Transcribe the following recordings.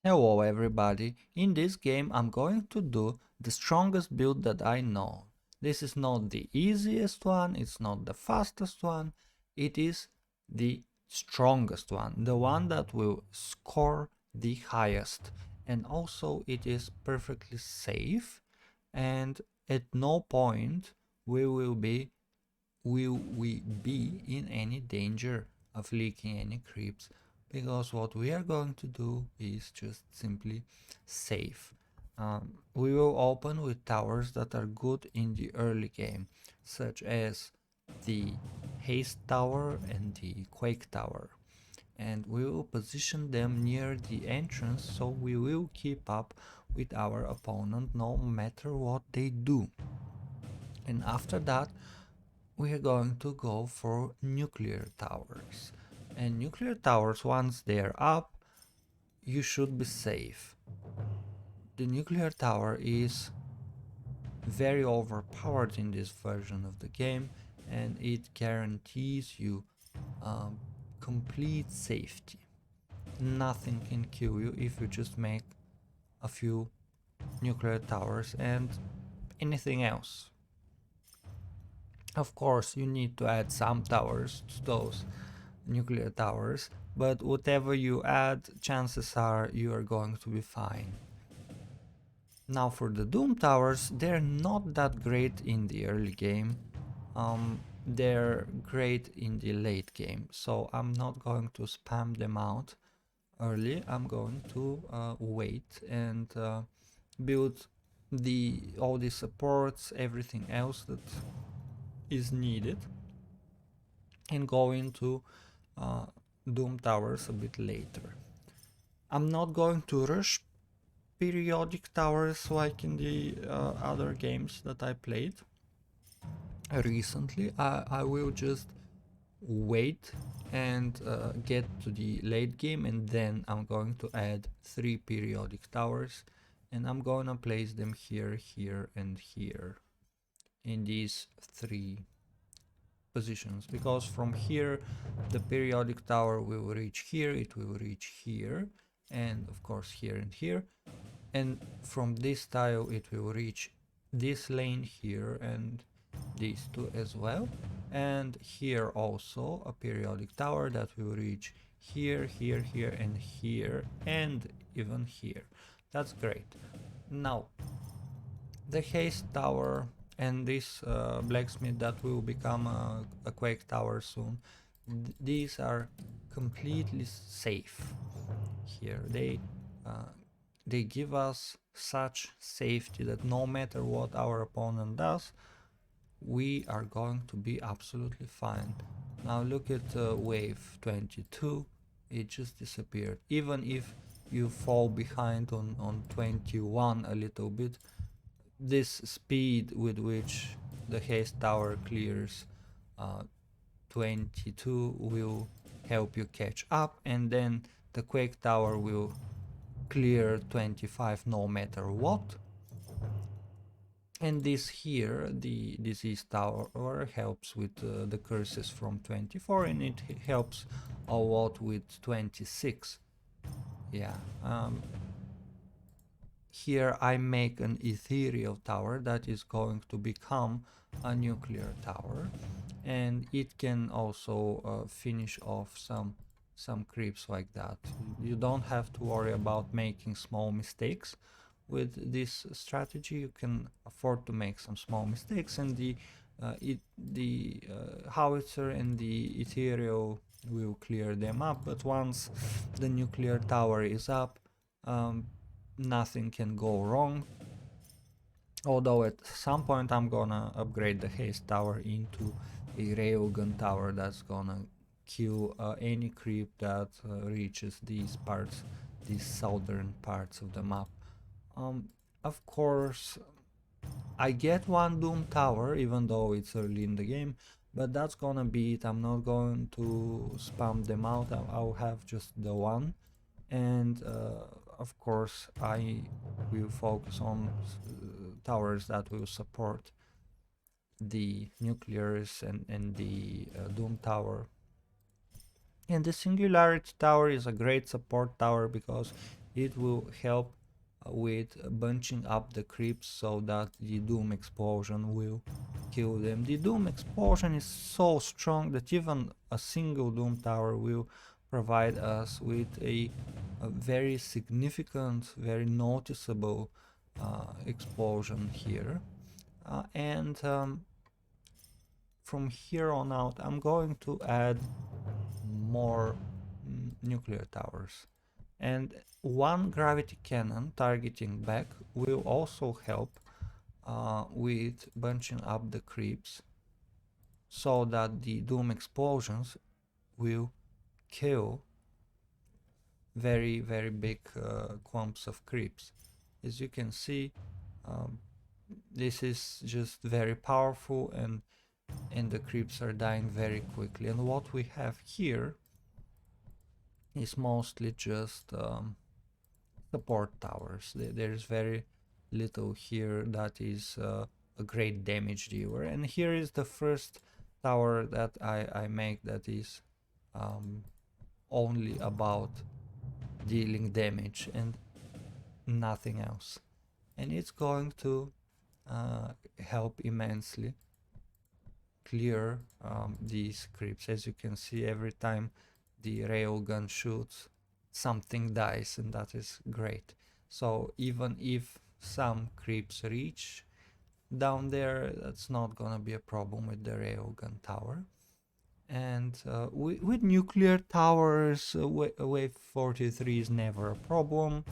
Hello everybody, in this game I'm going to do the strongest build that I know. This is not the easiest one, it's not the fastest one, it is the strongest one, the one that will score the highest. And also it is perfectly safe, and at no point will we be in any danger of leaking any creeps, because what we are going to do is just simply save. We will open with towers that are good in the early game, such as the haste tower and the quake tower, and we will position them near the entrance so we will keep up with our opponent no matter what they do. And after that we are going to go for nuclear towers. And nuclear towers, once they're up, you should be safe. The nuclear tower is very overpowered in this version of the game, and it guarantees you um, complete safety. Nothing can kill you if you just make a few nuclear towers and anything else. Of course, you need to add some towers to those nuclear towers, but whatever you add, chances are you are going to be fine. Now for the Doom towers, they're not that great in the early game. They're great in the late game, so I'm not going to spam them out early. I'm going to wait and build all the supports, everything else that is needed, and go into uh, Doom towers a bit later. I'm not going to rush periodic towers like in the other games that I played recently. I will just wait and get to the late game, and then I'm going to add 3 periodic towers, and I'm gonna place them here, here, and here in these 3 positions, because from here the periodic tower will reach here, it will reach here, and of course here and here, and from this tile it will reach this lane here and these two as well, and here also a periodic tower that will reach here, here, here, and here, and even here. That's great. Now the haste tower and this blacksmith that will become a quake tower soon, these are completely safe here. They give us such safety that no matter what our opponent does, we are going to be absolutely fine. Now look at wave 22, it just disappeared. Even if you fall behind on 21 a little bit, this speed with which the haste tower clears uh, 22 will help you catch up, and then the quake tower will clear 25 no matter what. And this here, the disease tower, helps with the curses from 24, and it helps a lot with 26. Yeah. Here I make an ethereal tower that is going to become a nuclear tower, and it can also finish off some creeps like that. You don't have to worry about making small mistakes with this strategy. You can afford to make some small mistakes, and the howitzer and the ethereal will clear them up. But once the nuclear tower is up, nothing can go wrong. Although at some point I'm gonna upgrade the haste tower into a railgun tower that's gonna kill any creep that reaches these parts, these southern parts of the map. Um, of course, I get one Doom tower even though it's early in the game, but that's gonna be it. I'm not going to spam them out. I'll have just the one, and of course I will focus on towers that will support the nuclears and the Doom tower. And the Singularity Tower is a great support tower because it will help with bunching up the creeps so that the Doom Explosion will kill them. The Doom Explosion is so strong that even a single Doom Tower will provide us with a very significant, very noticeable explosion here. And from here on out, I'm going to add more nuclear towers. And one gravity cannon targeting back will also help with bunching up the creeps so that the Doom explosions will kill very, very big clumps of creeps. As you can see, um, this is just very powerful, and the creeps are dying very quickly. And what we have here is mostly just support towers. There's very little here that is a great damage dealer. And here is the first tower that I make that is only about dealing damage and nothing else. And it's going to help immensely clear these creeps. As you can see, every time the railgun shoots, something dies, and that is great. So even if some creeps reach down there, that's not gonna be a problem with the railgun tower. And with nuclear towers, wave 43 is never a problem.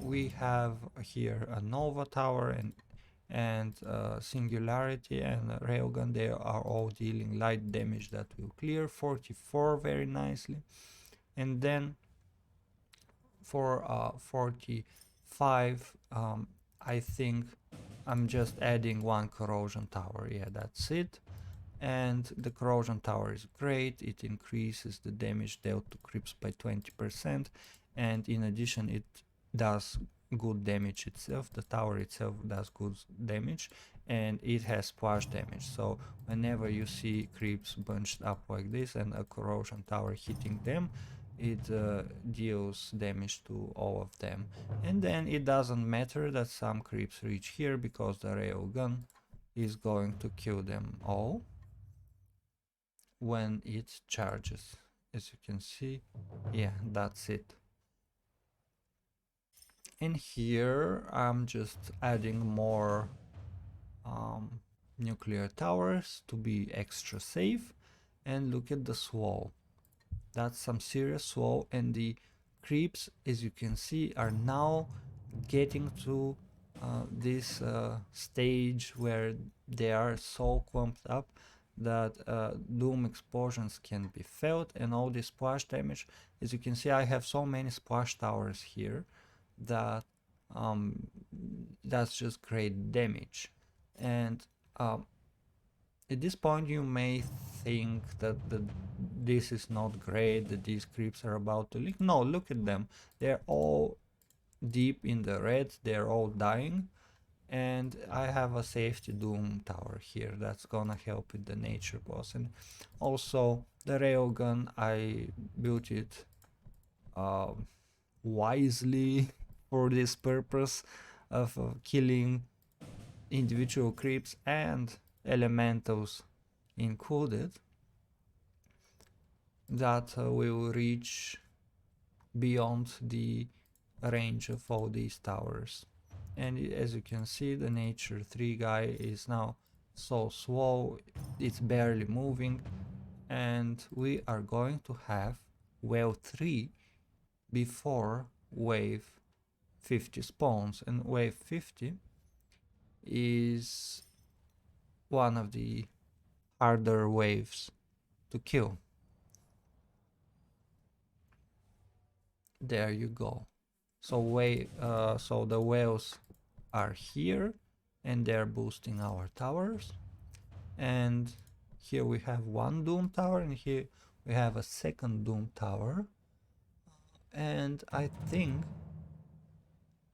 We have here a Nova tower and Singularity and Railgun. They are all dealing light damage that will clear 44 very nicely. And then for 45, I think I'm just adding one corrosion tower. Yeah, that's it. And the corrosion tower is great. It increases the damage dealt to creeps by 20%, and in addition it does good damage itself. The tower itself does good damage, and it has splash damage. So whenever you see creeps bunched up like this and a corrosion tower hitting them, it deals damage to all of them. And then it doesn't matter that some creeps reach here because the railgun is going to kill them all when it charges. As you can see, yeah, that's it. And here I'm just adding more nuclear towers to be extra safe. And look at the swall. That's some serious swall, and the creeps, as you can see, are now getting to this stage where they are so clumped up that Doom explosions can be felt, and all this splash damage. As you can see, I have so many splash towers here that that's just great damage. And at this point you may think that this is not great, that these creeps are about to leak. No, look at them. They're all deep in the red, they're all dying. And I have a safety Doom tower here that's gonna help with the nature boss. And also the railgun, I built it wisely for this purpose of killing individual creeps and elementals included that will reach beyond the range of all these towers. And as you can see, the nature 3 guy is now so slow, it's barely moving, and we are going to have wave 3 before wave 50 spawns. And wave 50 is one of the harder waves to kill. There you go. So so the whales are here, and they're boosting our towers. And here we have one Doom tower, and here we have a second Doom tower. And I think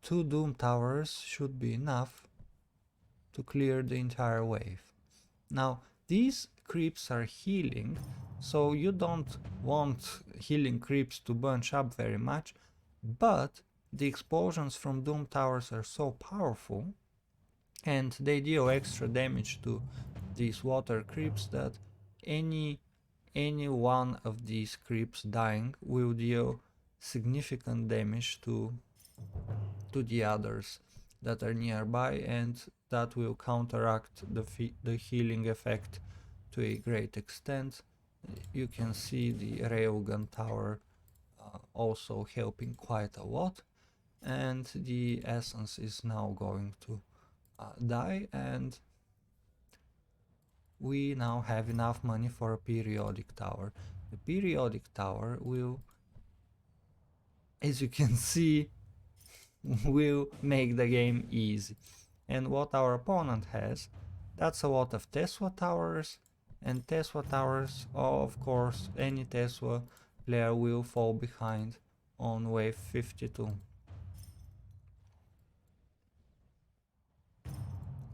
2 Doom towers should be enough to clear the entire wave. Now, these creeps are healing, so you don't want healing creeps to bunch up very much, but the explosions from Doom Towers are so powerful and they deal extra damage to these water creeps that any one of these creeps dying will deal significant damage to the others that are nearby, and that will counteract the healing effect to a great extent. You can see the Railgun Tower also helping quite a lot, and the essence is now going to die, and we now have enough money for a periodic tower. The periodic tower will, as you can see, will make the game easy. And what our opponent has, that's a lot of Tesla towers, and Tesla towers, of course, any Tesla player will fall behind on wave 52.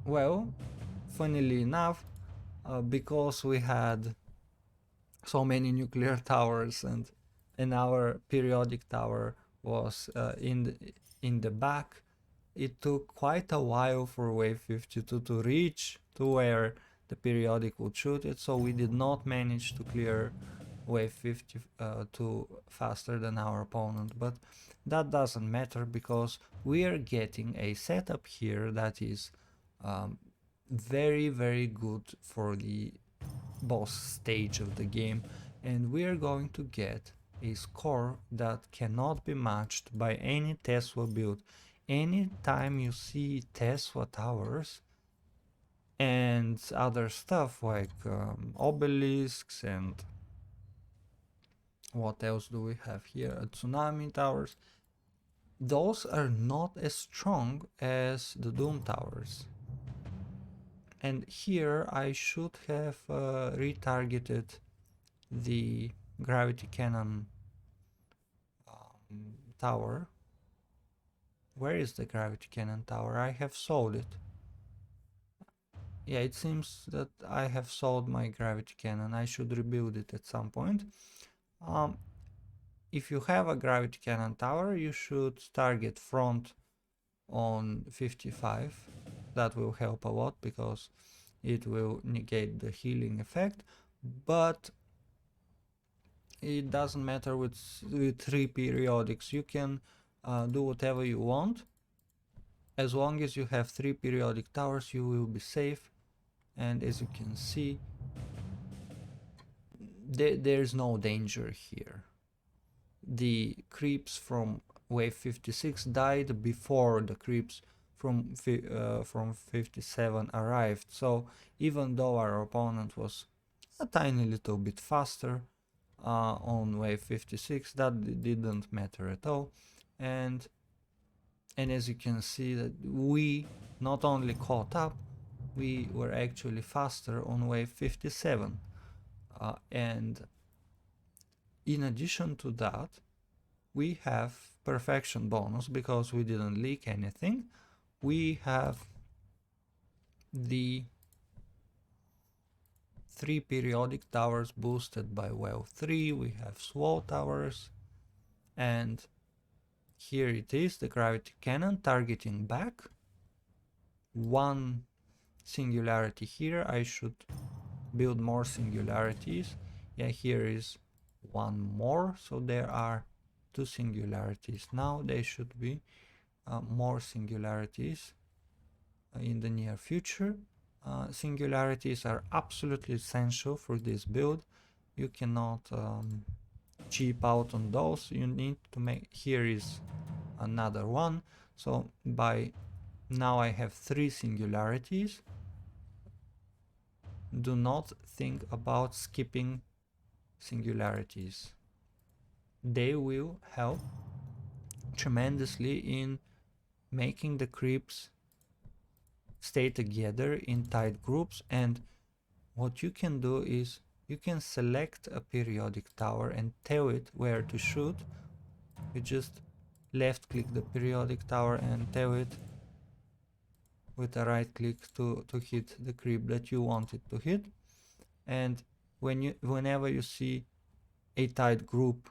Well, funnily enough, because we had so many nuclear towers and our periodic tower was in the back, it took quite a while for wave 52 to reach to where the periodic would shoot it, so we did not manage to clear wave 52 faster than our opponent, but that doesn't matter because we are getting a setup here that is very, very good for the boss stage of the game, and we are going to get a score that cannot be matched by any Tesla build. Anytime you see Tesla towers and other stuff like obelisks and what else do we have here, tsunami towers, those are not as strong as the Doom towers. And here I should have retargeted the gravity cannon tower. Where is the gravity cannon tower? I have sold it. Yeah, it seems that I have sold my gravity cannon. I should rebuild it at some point. If you have a gravity cannon tower, you should target front on 55. That will help a lot because it will negate the healing effect, but it doesn't matter with 3 periodics. You can do whatever you want. As long as you have 3 periodic towers, you will be safe. And as you can see, there's no danger here. The creeps from wave 56 died before the creeps from 57 arrived. So even though our opponent was a tiny little bit faster on wave 56, that didn't matter at all. And as you can see, that we not only caught up, we were actually faster on wave 57. And in addition to that, we have perfection bonus because we didn't leak anything. We have the 3 periodic towers boosted by well 3. We have SWO towers, and here it is, the gravity cannon targeting back. 1 singularity here. I should build more singularities. Yeah, here is 1 more, so there are 2 singularities. Now they should be more singularities in the near future. Singularities are absolutely essential for this build. You cannot cheap out on those. You need to make, here is another one. So by now I have 3 singularities. Do not think about skipping singularities. They will help tremendously in making the creeps stay together in tight groups. And what you can do is you can select a periodic tower and tell it where to shoot. You just left click the periodic tower and tell it with a right click to hit the creep that you want it to hit. And whenever you see a tight group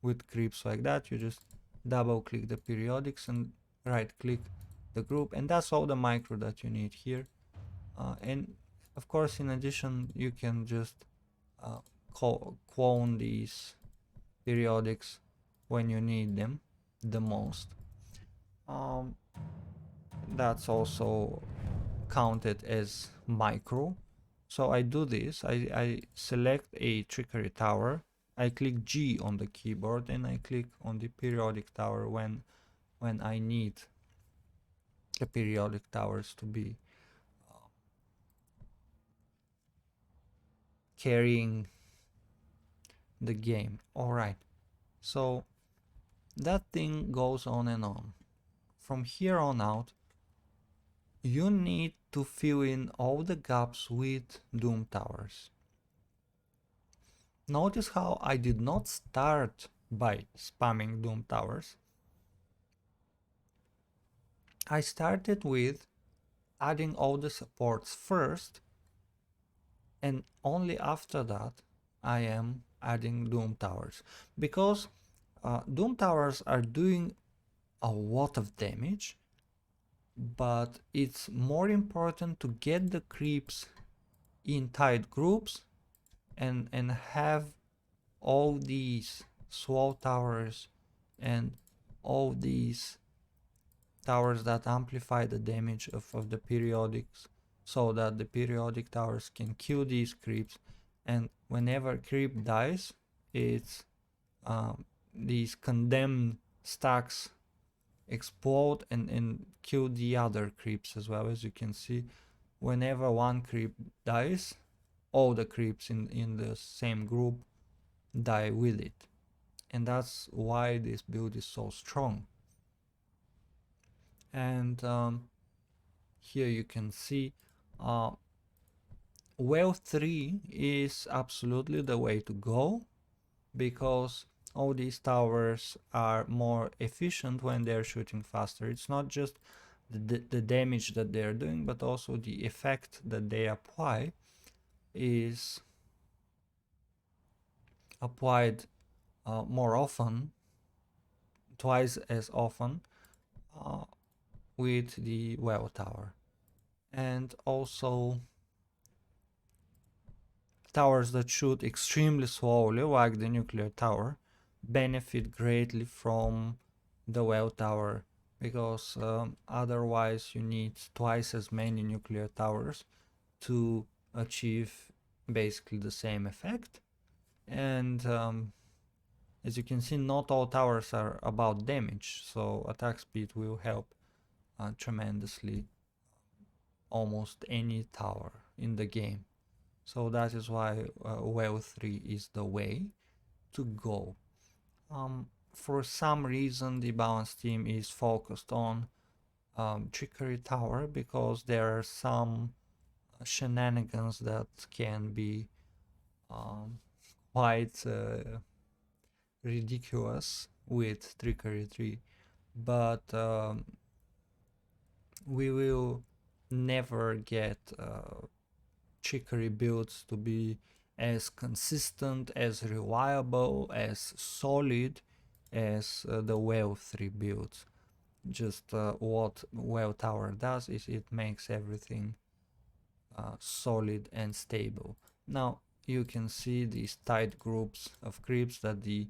with creeps like that, you just double click the periodics and right click the group, and that's all the micro that you need here. And of course, in addition, you can just clone these periodics when you need them the most. That's also counted as micro. So I do this, I select a trickery tower, I click G on the keyboard, and I click on the periodic tower when I need the periodic towers to be carrying the game. Alright, so that thing goes on and on. From here on out, you need to fill in all the gaps with Doom Towers. Notice how I did not start by spamming Doom Towers. I started with adding all the supports first, and only after that I am adding Doom Towers, because Doom Towers are doing a lot of damage, but it's more important to get the creeps in tight groups and have all these swall towers and all these towers that amplify the damage of the periodics, so that the periodic towers can kill these creeps, and whenever creep dies, it's these condemned stacks explode and kill the other creeps as well. As you can see, whenever one creep dies, all the creeps in the same group die with it, and that's why this build is so strong. And here you can see Well 3 is absolutely the way to go, because all these towers are more efficient when they're shooting faster. It's not just the damage that they're doing, but also the effect that they apply is applied more often, twice as often, with the well tower. And also towers that shoot extremely slowly, like the nuclear tower, benefit greatly from the well tower, because otherwise you need twice as many nuclear towers to achieve basically the same effect. And as you can see, not all towers are about damage, so attack speed will help tremendously almost any tower in the game. So that is why Well 3 is the way to go. For some reason, the balance team is focused on Trickery Tower, because there are some shenanigans that can be quite ridiculous with Trickery 3, but we will never get trickery builds to be as consistent, as reliable, as solid as the Well 3 builds. Just what Well Tower does is it makes everything solid and stable. Now you can see these tight groups of creeps that the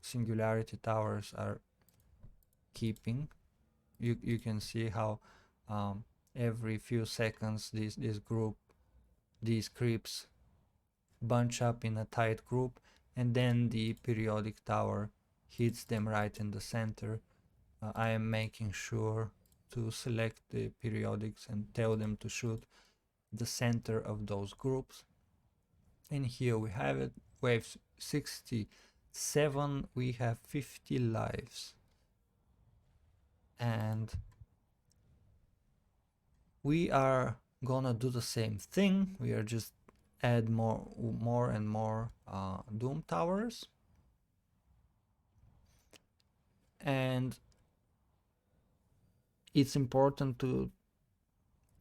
Singularity Towers are keeping. You can see how every few seconds these creeps bunch up in a tight group, and then the periodic tower hits them right in the center. I am making sure to select the periodics and tell them to shoot the center of those groups. And here we have it, wave 67, we have 50 lives. And we are gonna do the same thing. We are just add more and more Doom Towers. And it's important to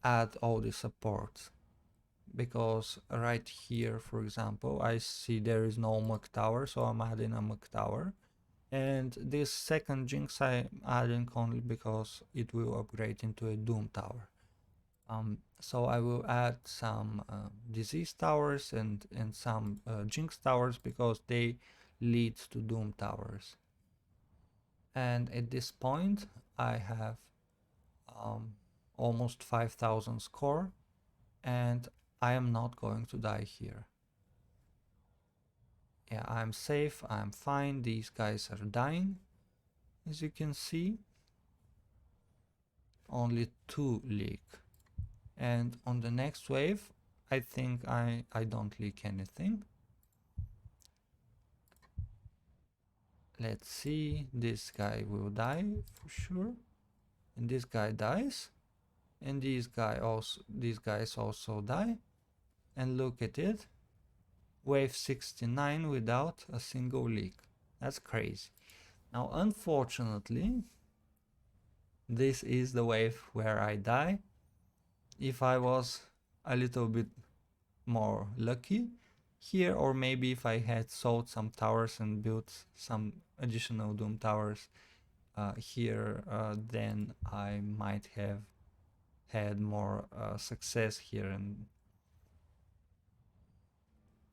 add all the supports, because right here, for example, I see there is no Muk Tower, so I'm adding a Muk Tower. And this second Jinx I'm adding only because it will upgrade into a Doom Tower. So I will add some Disease Towers and some Jinx Towers because they lead to Doom Towers. And at this point I have almost 5,000 score, and I am not going to die here. Yeah, I'm safe, I'm fine. These guys are dying, as you can see. Only 2 leak. And on the next wave, I think I don't leak anything. Let's see, this guy will die for sure. And this guy dies. And these guys also die. And look at it. Wave 69 without a single leak. That's crazy. Now, unfortunately, this is the wave where I die. If I was a little bit more lucky here, or maybe if I had sold some towers and built some additional Doom Towers here, then I might have had more success here.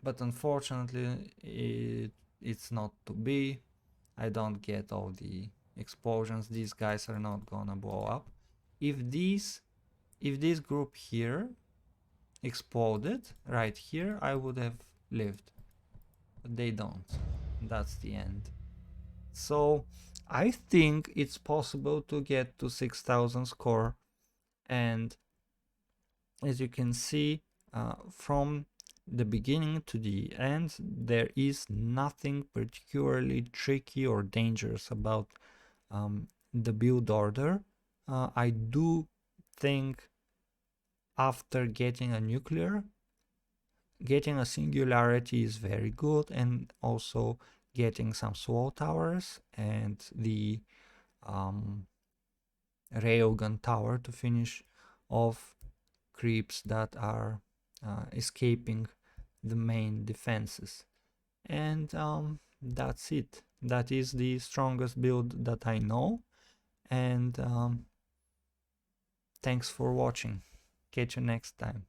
But unfortunately, it's not to be. I don't get all the explosions. These guys are not gonna blow up. If this group here exploded right here, I would have lived. But they don't. That's the end. So I think it's possible to get to 6,000 score, and as you can see, from the beginning to the end, there is nothing particularly tricky or dangerous about the build order. I do think after getting a nuclear, getting a singularity is very good, and also getting some slow towers and the railgun tower to finish off creeps that are escaping the main defenses. And that's it. That is the strongest build that I know. And thanks for watching. Catch you next time.